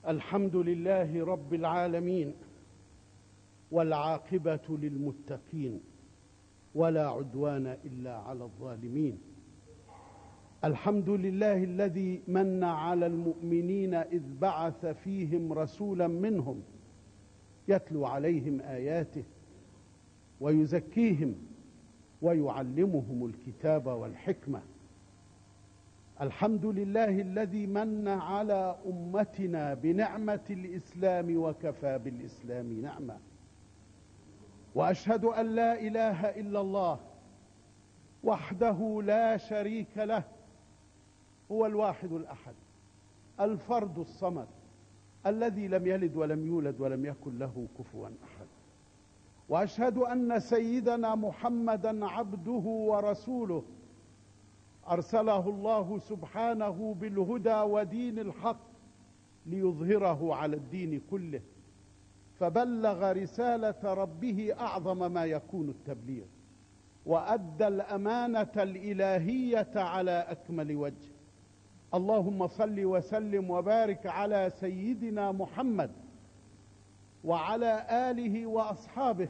الحمد لله رب العالمين، والعاقبة للمتقين، ولا عدوان إلا على الظالمين. الحمد لله الذي من على المؤمنين إذ بعث فيهم رسولا منهم يتلو عليهم آياته ويزكيهم ويعلمهم الكتاب والحكمة. الحمد لله الذي من على أمتنا بنعمة الإسلام وكفى بالإسلام نعمة. وأشهد أن لا إله إلا الله وحده لا شريك له، هو الواحد الأحد الفرد الصمد الذي لم يلد ولم يولد ولم يكن له كفوا أحد. وأشهد أن سيدنا محمدا عبده ورسوله أرسله الله سبحانه بالهدى ودين الحق ليظهره على الدين كله، فبلغ رسالة ربه أعظم ما يكون التبليغ، وأدى الأمانة الإلهية على أكمل وجه. اللهم صل وسلم وبارك على سيدنا محمد وعلى آله وأصحابه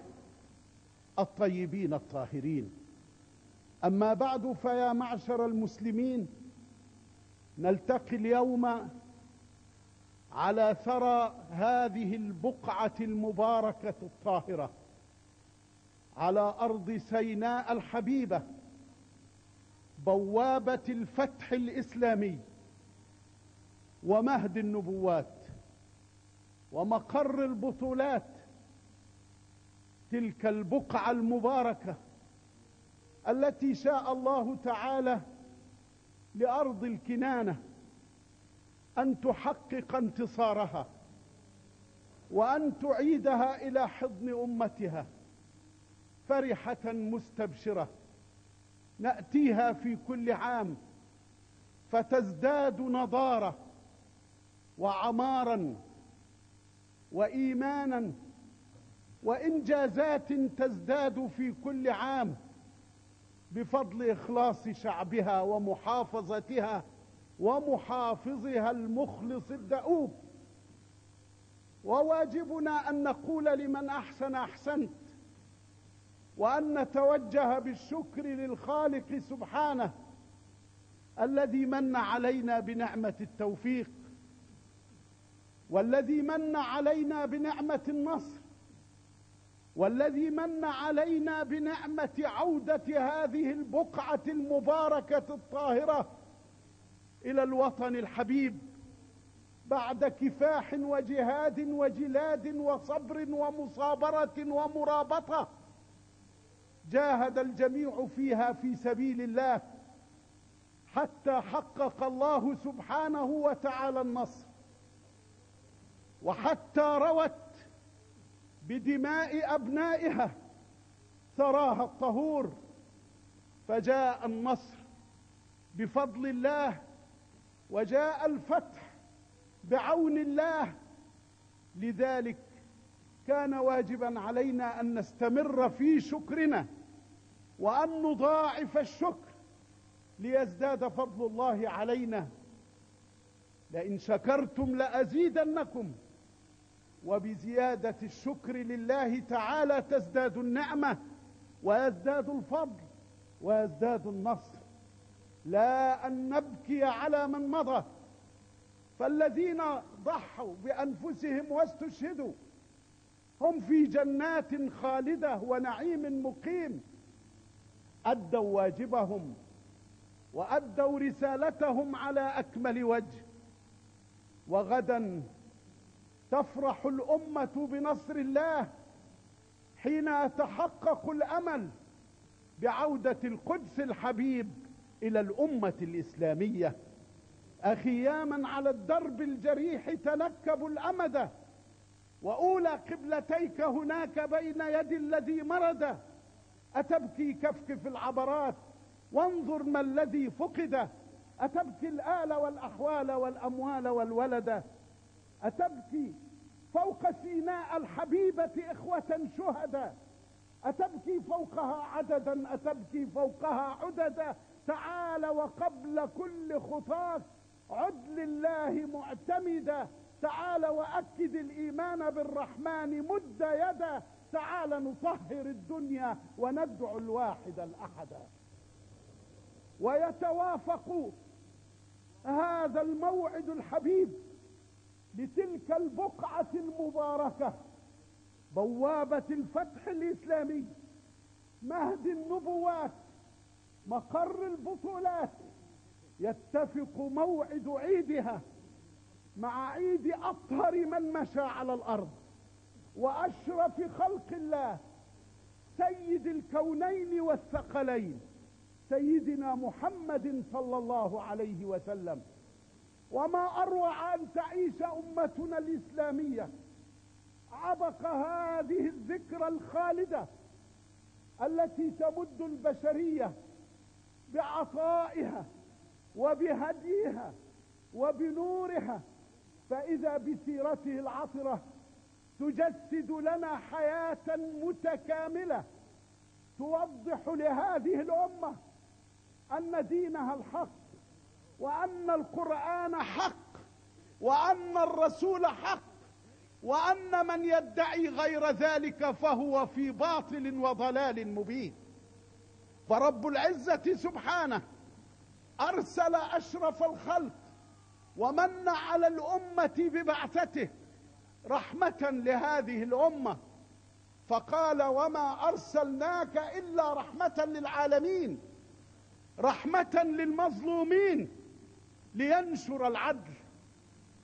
الطيبين الطاهرين. أما بعد، فيا معشر المسلمين، نلتقي اليوم على ثرى هذه البقعة المباركة الطاهرة، على أرض سيناء الحبيبة، بوابة الفتح الإسلامي ومهد النبوات ومقر البطولات. تلك البقعة المباركة التي شاء الله تعالى لأرض الكنانة أن تحقق انتصارها وأن تعيدها إلى حضن أمتها فرحة مستبشرة. نأتيها في كل عام فتزداد نضارة وعمارا وإيمانا وإنجازات تزداد في كل عام بفضل إخلاص شعبها ومحافظتها ومحافظها المخلص الدؤوب. وواجبنا أن نقول لمن أحسن أحسنت، وأن نتوجه بالشكر للخالق سبحانه الذي من علينا بنعمة التوفيق، والذي من علينا بنعمة النصر، والذي من علينا بنعمة عودة هذه البقعة المباركة الطاهرة إلى الوطن الحبيب بعد كفاح وجهاد وجلاد وصبر ومصابرة ومرابطة. جاهد الجميع فيها في سبيل الله حتى حقق الله سبحانه وتعالى النصر، وحتى روت بدماء أبنائها ثراها الطهور، فجاء النصر بفضل الله وجاء الفتح بعون الله. لذلك كان واجبا علينا أن نستمر في شكرنا وأن نضاعف الشكر ليزداد فضل الله علينا. لئن شكرتم لأزيدنكم، وبزيادة الشكر لله تعالى تزداد النعمة ويزداد الفضل ويزداد النصر. لا أن نبكي على من مضى، فالذين ضحوا بأنفسهم واستشهدوا هم في جنات خالدة ونعيم مقيم، أدوا واجبهم وأدوا رسالتهم على أكمل وجه. وغدا تفرح الأمة بنصر الله حين يتحقق الأمل بعودة القدس الحبيب إلى الأمة الإسلامية. أخي، يا من على الدرب الجريح تنكب الأمد، وأولى قبلتيك هناك بين يدي الذي مرد. أتبكي كفكف العبرات وانظر ما الذي فقد، أتبكي الآل والأحوال والأموال والولد، أتبكي فوق سيناء الحبيبة إخوة شهدا، أتبكي فوقها عددا، أتبكي فوقها عددا. تعال وقبل كل خطاك عد لله معتمدا، تعال وأكد الإيمان بالرحمن، مد يدا، تعال نطهر الدنيا وندعو الواحد الأحد. ويتوافق هذا الموعد الحبيب لتلك البقعة المباركة، بوابة الفتح الإسلامي، مهد النبوات، مقر البطولات، يتفق موعد عيدها مع عيد أطهر من مشى على الأرض وأشرف خلق الله، سيد الكونين والثقلين، سيدنا محمد صلى الله عليه وسلم. وما أروع أن تعيش أمتنا الإسلامية عبق هذه الذكرى الخالدة التي تمد البشرية بعطائها وبهديها وبنورها، فإذا بسيرته العطرة تجسد لنا حياة متكاملة توضح لهذه الأمة أن دينها الحق، وأن القرآن حق، وأن الرسول حق، وأن من يدعي غير ذلك فهو في باطل وضلال مبين. فرب العزة سبحانه أرسل أشرف الخلق ومن على الأمة ببعثته رحمة لهذه الأمة، فقال: وما أرسلناك إلا رحمة للعالمين، رحمة للمظلومين لينشر العدل،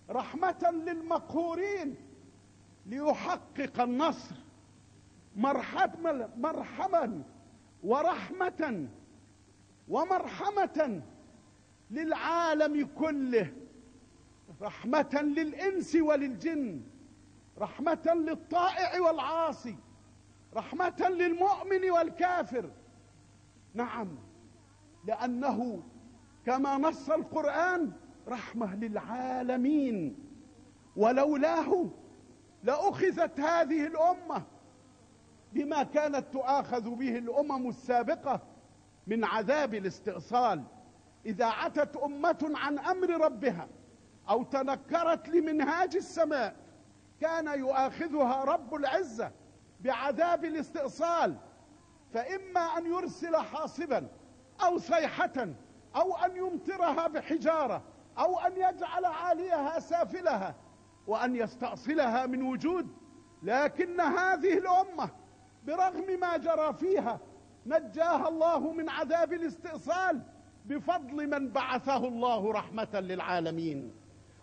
رحمة للمقهورين ليحقق النصر، مرحما ورحمة ومرحمة للعالم كله، رحمة للإنس وللجن، رحمة للطائع والعاصي، رحمة للمؤمن والكافر. نعم، لأنه كما نص القرآن رحمة للعالمين، ولولاه لأخذت هذه الأمة بما كانت تؤاخذ به الأمم السابقة من عذاب الاستئصال. إذا عتت أمة عن أمر ربها أو تنكرت لمنهاج السماء كان يؤاخذها رب العزة بعذاب الاستئصال، فإما أن يرسل حاصبا أو صيحة أو أن يمطرها بحجارة أو أن يجعل عاليها سافلها وأن يستأصلها من وجود. لكن هذه الأمة برغم ما جرى فيها نجاها الله من عذاب الاستئصال بفضل من بعثه الله رحمة للعالمين.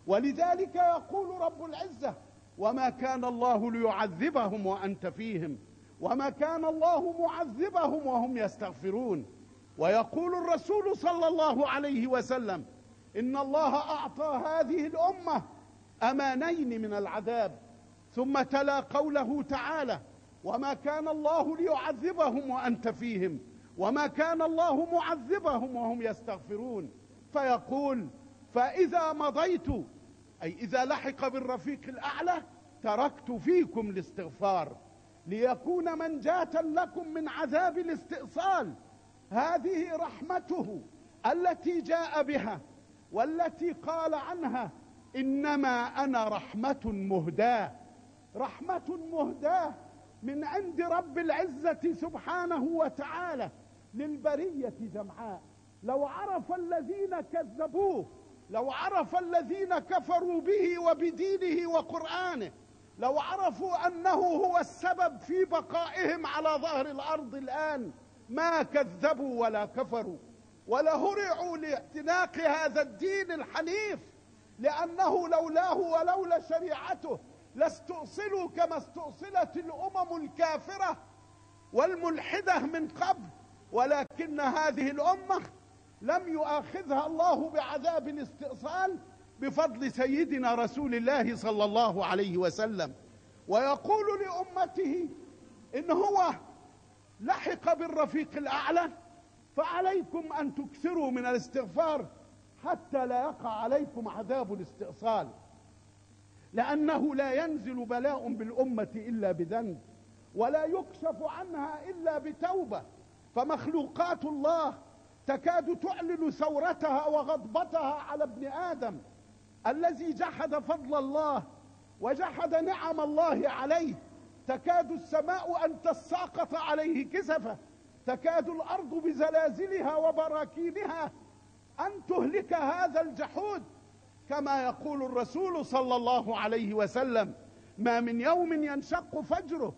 ولذلك يقول رب العزة: وما كان الله ليعذبهم وأنت فيهم وما كان الله معذبهم وهم يستغفرون. ويقول الرسول صلى الله عليه وسلم: إن الله أعطى هذه الأمة أمانين من العذاب. ثم تلا قوله تعالى: وما كان الله ليعذبهم وأنت فيهم وما كان الله معذبهم وهم يستغفرون. فيقول: فإذا مضيت، أي إذا لحق بالرفيق الأعلى، تركت فيكم الاستغفار ليكون منجاة لكم من عذاب الاستئصال. هذه رحمته التي جاء بها والتي قال عنها: إنما أنا رحمة مهداة. رحمة مهداة من عند رب العزة سبحانه وتعالى للبرية جمعاء. لو عرف الذين كذبوه، لو عرف الذين كفروا به وبدينه وقرآنه، لو عرفوا أنه هو السبب في بقائهم على ظهر الأرض الآن، ما كذبوا ولا كفروا ولهرعوا لاعتناق هذا الدين الحنيف، لأنه لولاه ولولا شريعته لاستؤصلوا كما استؤصلت الأمم الكافرة والملحدة من قبل. ولكن هذه الأمة لم يؤاخذها الله بعذاب الاستئصال بفضل سيدنا رسول الله صلى الله عليه وسلم. ويقول لأمته: إن هو لحق بالرفيق الأعلى فعليكم أن تكثروا من الاستغفار حتى لا يقع عليكم عذاب الاستئصال، لأنه لا ينزل بلاء بالأمة إلا بذنب ولا يكشف عنها إلا بتوبة. فمخلوقات الله تكاد تعلن ثورتها وغضبتها على ابن آدم الذي جحد فضل الله وجحد نعم الله عليه، تكاد السماء أن تساقط عليه كسفا، تكاد الأرض بزلازلها وبراكينها أن تهلك هذا الجحود. كما يقول الرسول صلى الله عليه وسلم: ما من يوم ينشق فجره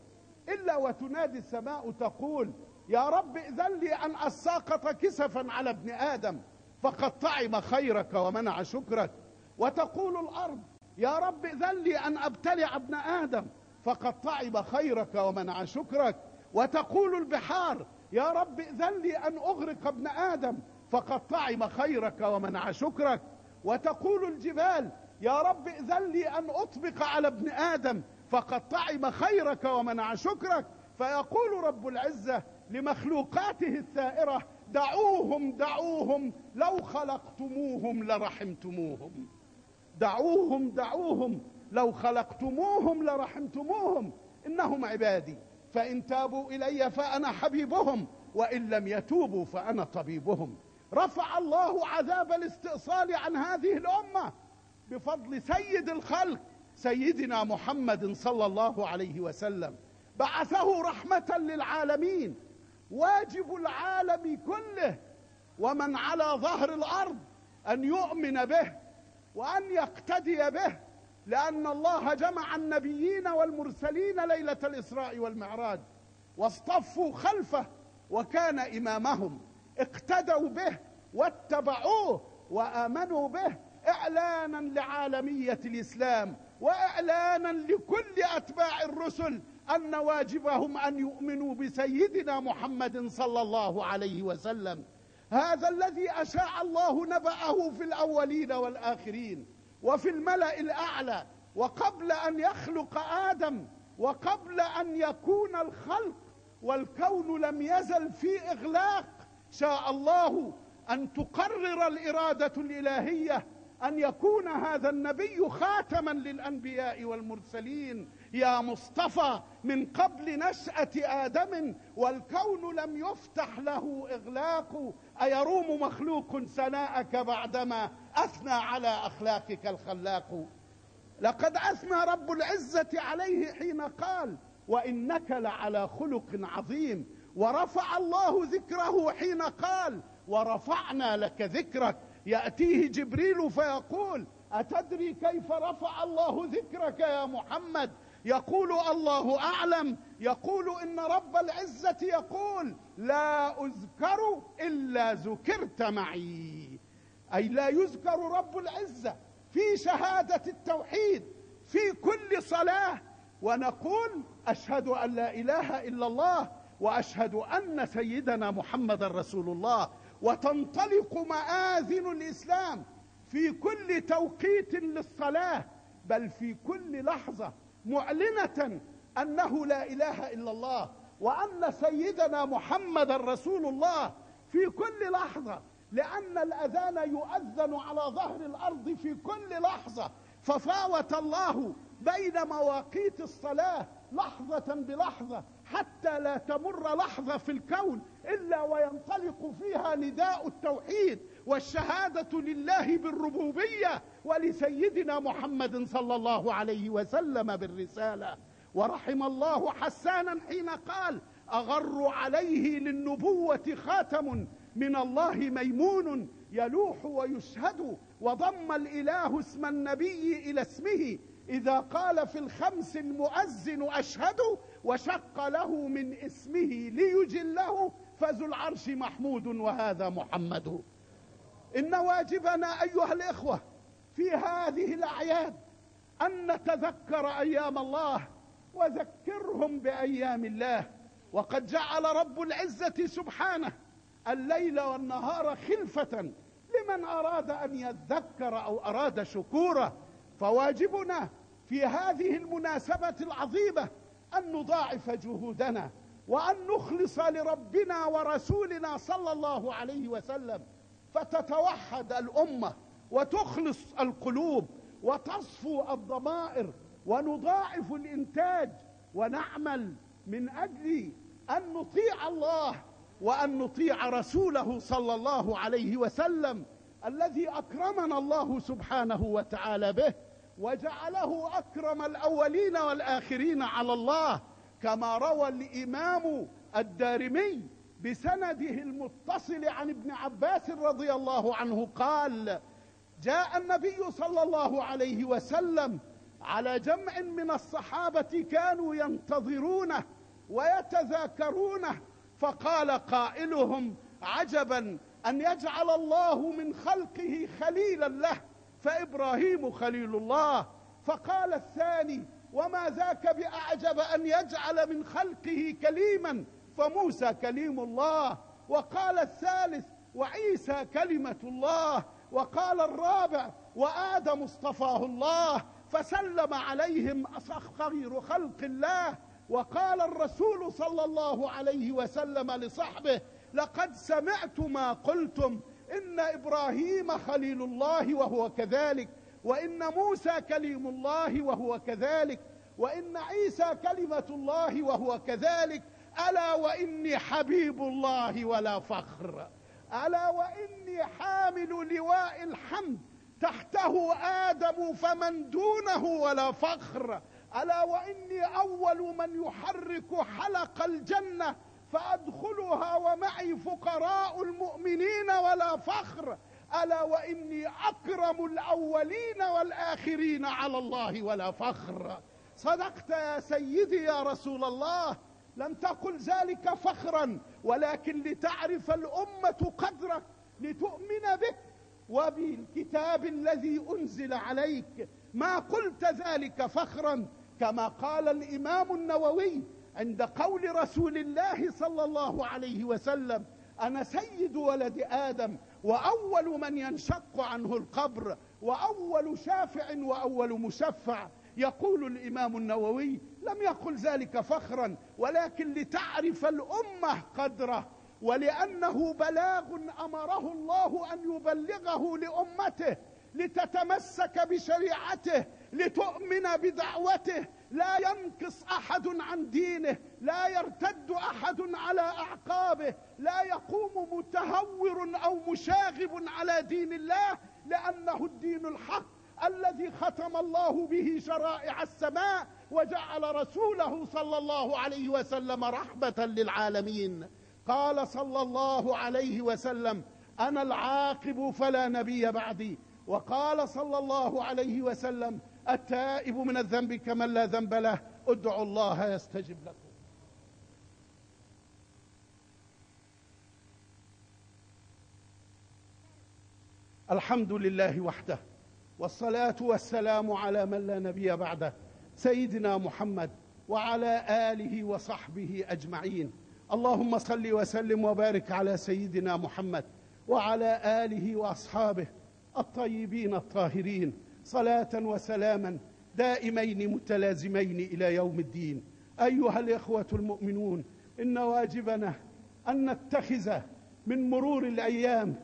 إلا وتنادي السماء تقول: يا رب ائذن لي أن أساقط كسفا على ابن آدم فقد طعم خيرك ومنع شكرك. وتقول الأرض: يا رب ائذن لي أن أبتلع ابن آدم فقد طعم خيرك ومنع شكرك. وتقول البحار: يا رب ائذن لي أن أغرق ابن آدم فقد طعم خيرك ومنع شكرك. وتقول الجبال: يا رب ائذن لي أن أطبق على ابن آدم فقد طعم خيرك ومنع شكرك. فيقول رب العزة لمخلوقاته الثائرة: دعوهم دعوهم لو خلقتموهم لرحمتموهم. دعوهم دعوهم لو خلقتموهم لرحمتموهم، إنهم عبادي فإن تابوا إلي فأنا حبيبهم وإن لم يتوبوا فأنا طبيبهم. رفع الله عذاب الاستئصال عن هذه الأمة بفضل سيد الخلق سيدنا محمد صلى الله عليه وسلم. بعثه رحمة للعالمين، واجب العالم كله ومن على ظهر الأرض أن يؤمن به وأن يقتدي به، لأن الله جمع النبيين والمرسلين ليلة الإسراء والمعراج واصطفوا خلفه وكان إمامهم، اقتدوا به واتبعوه وآمنوا به إعلانا لعالمية الإسلام وإعلانا لكل أتباع الرسل أن واجبهم أن يؤمنوا بسيدنا محمد صلى الله عليه وسلم. هذا الذي أشاع الله نبأه في الأولين والآخرين وفي الملأ الأعلى، وقبل أن يخلق آدم وقبل أن يكون الخلق والكون لم يزل في إغلاق، شاء الله أن تقرر الإرادة الإلهية أن يكون هذا النبي خاتما للأنبياء والمرسلين. يا مصطفى من قبل نشأة آدم والكون لم يفتح له إغلاق، أيروم مخلوق ثناءك بعدما أثنى على أخلاقك الخلاق. لقد أثنى رب العزة عليه حين قال: وإنك لعلى خلق عظيم. ورفع الله ذكره حين قال: ورفعنا لك ذكرك. يأتيه جبريل فيقول: أتدري كيف رفع الله ذكرك يا محمد؟ يقول: الله أعلم. يقول: إن رب العزة يقول: لا أذكر إلا ذكرت معي. أي لا يذكر رب العزة في شهادة التوحيد في كل صلاة ونقول: أشهد أن لا إله إلا الله وأشهد أن سيدنا محمد رسول الله، وتنطلق مآذن الإسلام في كل توقيت للصلاة بل في كل لحظة معلنة أنه لا إله إلا الله وأن سيدنا محمد رسول الله في كل لحظة، لأن الأذان يؤذن على ظهر الأرض في كل لحظة، ففاوت الله بين مواقيت الصلاة لحظة بلحظة حتى لا تمر لحظة في الكون إلا وينطلق فيها نداء التوحيد والشهادة لله بالربوبية ولسيدنا محمد صلى الله عليه وسلم بالرسالة. ورحم الله حسانا حين قال: أغر عليه للنبوة خاتم من الله ميمون يلوح ويشهد. وضم الإله اسم النبي إلى اسمه إذا قال في الخمس المؤذن أشهد، وشق له من اسمه ليجله، فذو العرش محمود وهذا محمد. إن واجبنا أيها الإخوة في هذه الأعياد أن نتذكر أيام الله وذكرهم بأيام الله. وقد جعل رب العزة سبحانه الليل والنهار خلفة لمن أراد أن يذكر أو أراد شكورا. فواجبنا في هذه المناسبة العظيمة أن نضاعف جهودنا وأن نخلص لربنا ورسولنا صلى الله عليه وسلم، فتتوحد الأمة وتخلص القلوب وتصفو الضمائر، ونضاعف الإنتاج ونعمل من أجل أن نطيع الله وأن نطيع رسوله صلى الله عليه وسلم الذي أكرمنا الله سبحانه وتعالى به وجعله أكرم الأولين والآخرين على الله، كما روى الإمام الدارمي بسنده المتصل عن ابن عباس رضي الله عنه قال: جاء النبي صلى الله عليه وسلم على جمع من الصحابة كانوا ينتظرونه ويتذاكرونه، فقال قائلهم: عجبا أن يجعل الله من خلقه خليلا له، فإبراهيم خليل الله. فقال الثاني: وما ذاك بأعجب أن يجعل من خلقه كليما، فموسى كليم الله. وقال الثالث: وعيسى كلمة الله. وقال الرابع: وآدم اصطفاه الله. فسلم عليهم خير خلق الله. وقال الرسول صلى الله عليه وسلم لصحبه: لقد سمعت ما قلتم، إن إبراهيم خليل الله وهو كذلك، وإن موسى كليم الله وهو كذلك، وإن عيسى كلمة الله وهو كذلك، ألا وإني حبيب الله ولا فخر، ألا وإني حامل لواء الحمد تحته آدم فمن دونه ولا فخر، ألا وإني أول من يحرك حلق الجنة فأدخلها ومعي فقراء المؤمنين ولا فخر، ألا وإني أكرم الأولين والآخرين على الله ولا فخر. صدقت يا سيدي يا رسول الله، لم تقل ذلك فخرا، ولكن لتعرف الأمة قدرك، لتؤمن بك وبالكتاب الذي أنزل عليك. ما قلت ذلك فخرا، كما قال الإمام النووي عند قول رسول الله صلى الله عليه وسلم: أنا سيد ولد آدم وأول من ينشق عنه القبر وأول شافع وأول مشفع. يقول الإمام النووي: لم يقل ذلك فخرا، ولكن لتعرف الأمة قدره، ولأنه بلاغ أمره الله أن يبلغه لأمته، لتتمسك بشريعته، لتؤمن بدعوته. لا ينقص أحد عن دينه، لا يرتد أحد على أعقابه، لا يقوم متهور أو مشاغب على دين الله، لأنه الدين الحق الذي ختم الله به شرائع السماء وجعل رسوله صلى الله عليه وسلم رحمة للعالمين. قال صلى الله عليه وسلم: أنا العاقب فلا نبي بعدي. وقال صلى الله عليه وسلم: التائب من الذنب كمن لا ذنب له، ادعوا الله يستجب لكم. الحمد لله وحده، والصلاة والسلام على من لا نبي بعده، سيدنا محمد وعلى آله وصحبه أجمعين. اللهم صل وسلم وبارك على سيدنا محمد وعلى آله وأصحابه الطيبين الطاهرين، صلاة وسلاما دائمين متلازمين إلى يوم الدين. أيها الإخوة المؤمنون، إن واجبنا أن نتخذ من مرور الأيام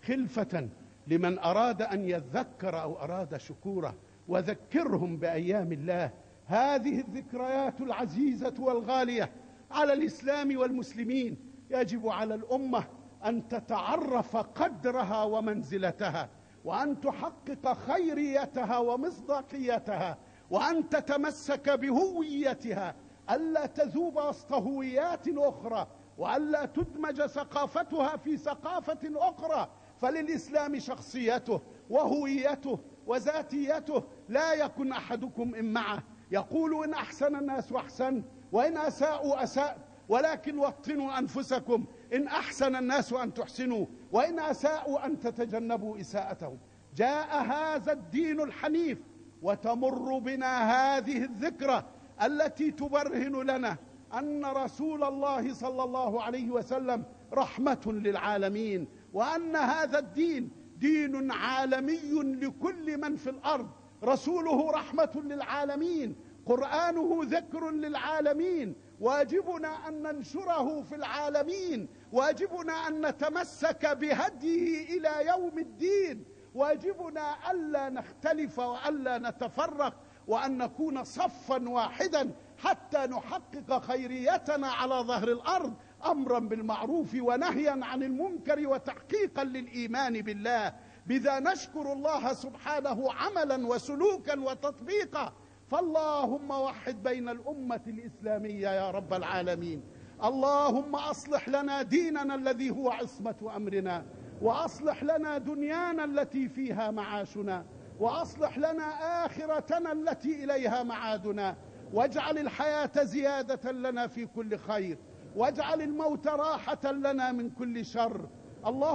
خلفة لمن أراد أن يذكر أو أراد شكوره، وذكرهم بأيام الله. هذه الذكريات العزيزة والغالية على الإسلام والمسلمين يجب على الأمة أن تتعرف قدرها ومنزلتها، وأن تحقق خيريتها ومصداقيتها، وأن تتمسك بهويتها، ألا تذوب وسط هويات أخرى، وألا تدمج ثقافتها في ثقافة أخرى. فللإسلام شخصيته وهويته وذاتيته، لا يكن أحدكم إن معه. يقول: إن أحسن الناس أحسن، وإن أساءوا أساء، ولكن وطنوا أنفسكم، إن أحسن الناس أن تحسنوا، وإن أساءوا أن تتجنبوا إساءتهم. جاء هذا الدين الحنيف، وتمر بنا هذه الذكرى التي تبرهن لنا أن رسول الله صلى الله عليه وسلم رحمة للعالمين، وأن هذا الدين دين عالمي لكل من في الأرض. رسوله رحمة للعالمين، قرآنه ذكر للعالمين. واجبنا أن ننشره في العالمين، واجبنا أن نتمسك بهديه إلى يوم الدين، واجبنا ألا نختلف وألا نتفرق، وأن نكون صفا واحدا حتى نحقق خيريتنا على ظهر الأرض، أمرا بالمعروف ونهيا عن المنكر وتحقيقا للإيمان بالله. بذا نشكر الله سبحانه عملا وسلوكا وتطبيقا. فاللهم وحد بين الأمة الإسلامية يا رب العالمين. اللهم أصلح لنا ديننا الذي هو عصمة أمرنا، وأصلح لنا دنيانا التي فيها معاشنا، وأصلح لنا آخرتنا التي إليها معادنا، واجعل الحياة زيادة لنا في كل خير، واجعل الموت راحة لنا من كل شر. اللهم